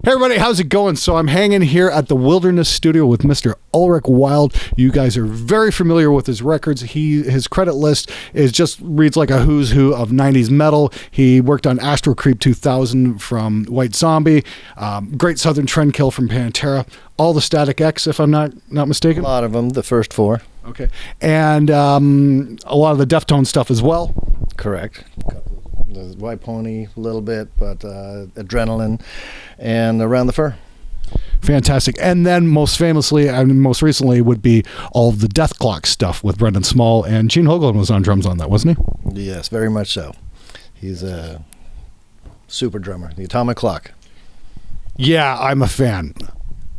Hey everybody, how's it going? So I'm hanging here at the Wilderness Studio with Mr. Ulrich Wild. You guys are very familiar with his records. His credit list reads like a who's who of 90s metal. He worked on Astro Creep 2000 from White Zombie, Great Southern Trendkill from Pantera, all the Static X, if I'm not mistaken. A lot of them, the first four. Okay, and a lot of the Deftones stuff as well. Correct. The White Pony a little bit, but Adrenaline and Around the Fur. Fantastic. And then most famously and most recently would be all of the Dethklok stuff with Brendan Small, and Gene Hoglan was on drums on that, wasn't he? Yes, very much so. He's a super drummer, the Atomic Clock. Yeah, I'm a fan.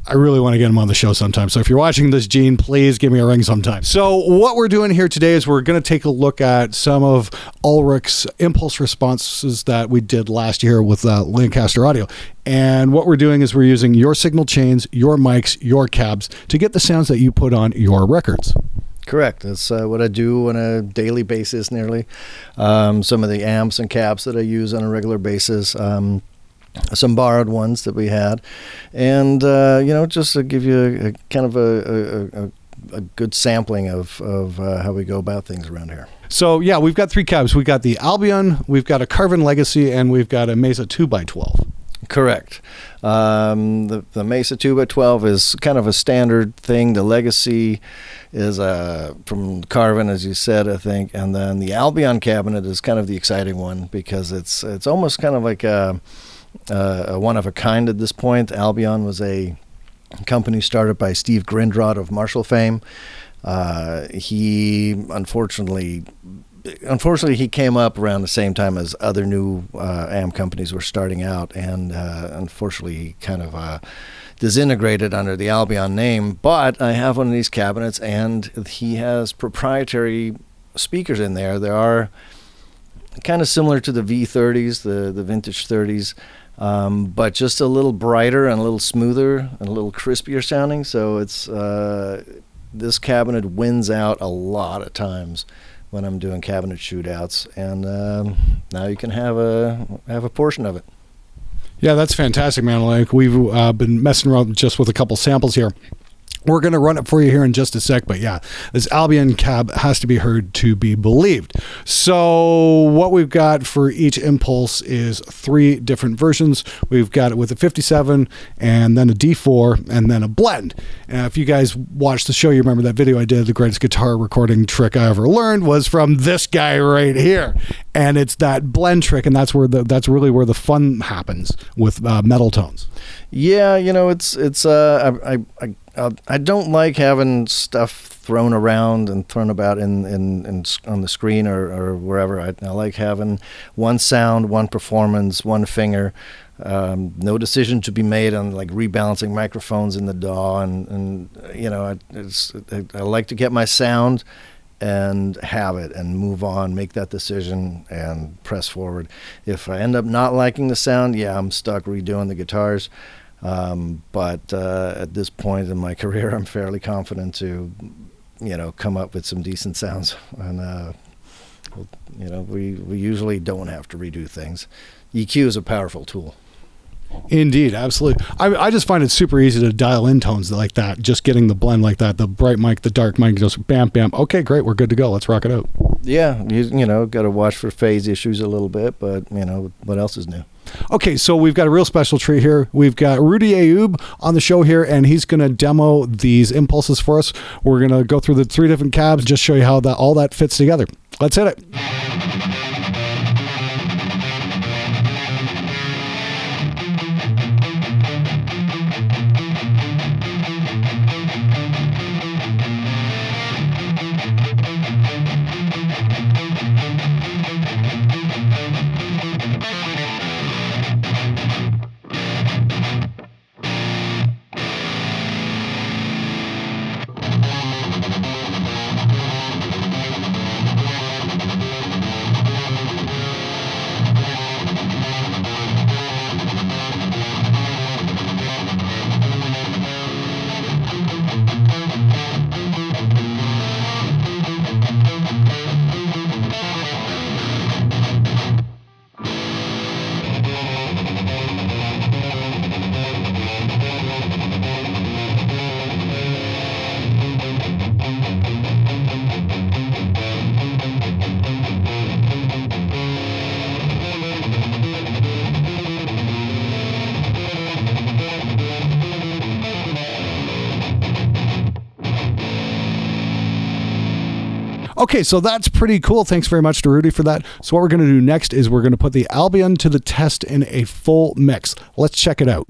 I really want to get him on the show sometime. So if you're watching this, Gene, please give me a ring sometime. So what we're doing here today is we're going to take a look at some of Ulrich's impulse responses that we did last year with Lancaster Audio. And what we're doing is we're using your signal chains, your mics, your cabs to get the sounds that you put on your records. Correct. That's what I do on a daily basis nearly. Some of the amps and cabs that I use on a regular basis. Some borrowed ones that we had, and just to give you a kind of a good sampling of how we go about things around here. So yeah, we've got three cabs. We've got the Albion, we've got a CARVIN Legacy, and we've got a Mesa 2x12. Correct. The Mesa 2x12 is kind of a standard thing. The Legacy is from CARVIN, as you said, I think, and then the Albion cabinet is kind of the exciting one because it's almost kind of like a one of a kind at this point. Albion was a company started by Steve Grindrod of Marshall fame. He unfortunately he came up around the same time as other new amp companies were starting out, and unfortunately he kind of disintegrated under the Albion name. But I have one of these cabinets, and he has proprietary speakers in there. There are kind of similar to the V30s, the vintage 30s, but just a little brighter and a little smoother and a little crispier sounding. So it's this cabinet wins out a lot of times when I'm doing cabinet shootouts, and now you can have a portion of it. Yeah, that's fantastic, man. Like we've been messing around just with a couple samples here. We're going to run it for you here in just a sec, but yeah, this Albion cab has to be heard to be believed. So what we've got for each impulse is three different versions. We've got it with a 57 and then a D4 and then a blend. And if you guys watched the show, you remember that video I did, the greatest guitar recording trick I ever learned was from this guy right here. And it's that blend trick, and that's really where the fun happens with metal tones. Yeah, I don't like having stuff thrown around and thrown about in on the screen or wherever. I like having one sound, one performance, one finger. No decision to be made on like rebalancing microphones in the DAW, and I like to get my sound and have it and move on, make that decision and press forward. If I end up not liking the sound, yeah, I'm stuck redoing the guitars. But at this point in my career, I'm fairly confident to, come up with some decent sounds. And, we usually don't have to redo things. EQ is a powerful tool. Indeed, absolutely. I just find it super easy to dial in tones like that, just getting the blend like that, the bright mic, the dark mic, just bam, bam. Okay, great, we're good to go. Let's rock it out. Yeah, got to watch for phase issues a little bit, but, what else is new? Okay, so we've got a real special treat here. We've got Rudy Ayoub on the show here, and he's going to demo these impulses for us. We're going to go through the three different cabs, just show you how all that fits together. Let's hit it. Okay, so that's pretty cool. Thanks very much to Rudy for that. So what we're going to do next is we're going to put the Albion to the test in a full mix. Let's check it out.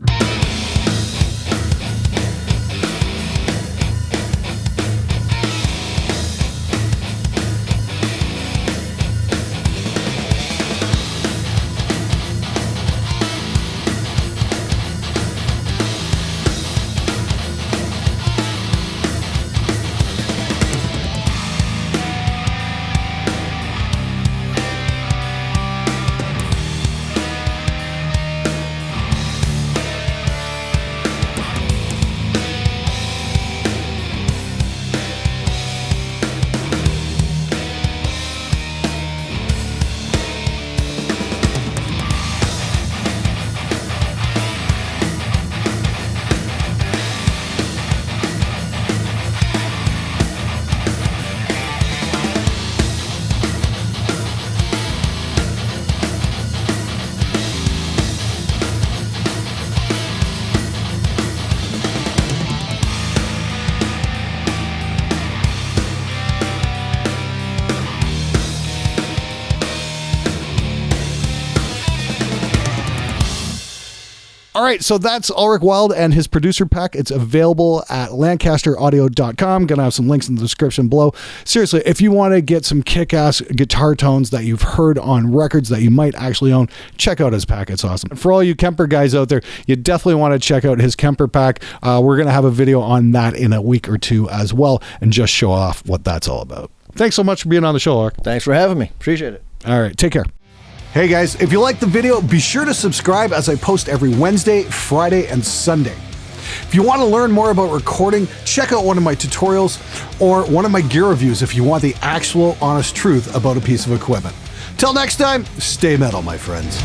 All right, so that's Ulrich Wild and his producer pack. It's available at lancasteraudio.com. Going to have some links in the description below. Seriously, if you want to get some kick-ass guitar tones that you've heard on records that you might actually own, check out his pack. It's awesome. For all you Kemper guys out there, you definitely want to check out his Kemper pack. We're going to have a video on that in a week or two as well and just show off what that's all about. Thanks so much for being on the show, Ulrich. Thanks for having me. Appreciate it. All right, take care. Hey guys, if you liked the video, be sure to subscribe as I post every Wednesday, Friday, and Sunday. If you want to learn more about recording, check out one of my tutorials or one of my gear reviews if you want the actual honest truth about a piece of equipment. Till next time, stay metal, my friends.